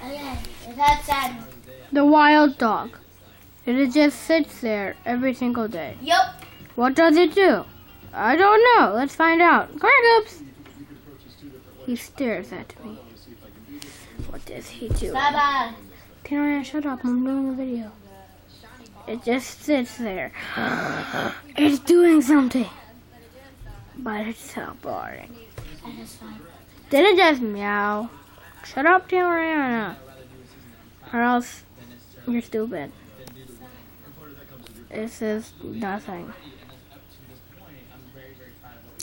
Okay, that's end. The wild dog. It just sits there every single day. Yup. What does it do? I don't know. Let's find out. Come here, Goops. He stares at me. What does he do? Bye-bye. Can shut up? I'm doing a video. It just sits there. It's doing something. But it's so boring. Did it just meow? Shut up, Tiana. Or else you're stupid. It says nothing.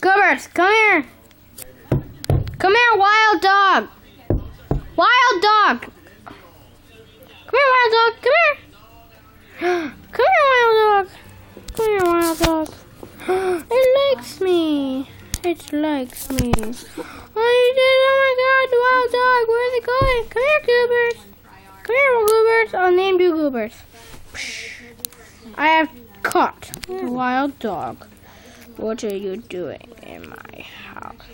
Goobers, come here. Come here, wild dog. Wild dog. Come here, wild dog. Come here. Come here, wild dog. Come here, wild dog. It likes me. It likes me. Oh, my God, the wild dog. Where's it going? Come here, Goobers. Come here, Goobers. I'll name you Goobers. I have caught the wild dog. What are you doing in my house?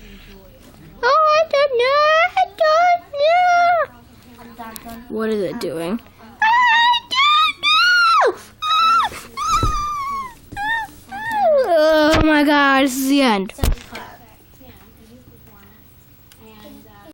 Oh, I don't know. What is it doing? I don't know. Oh my God, this is the end.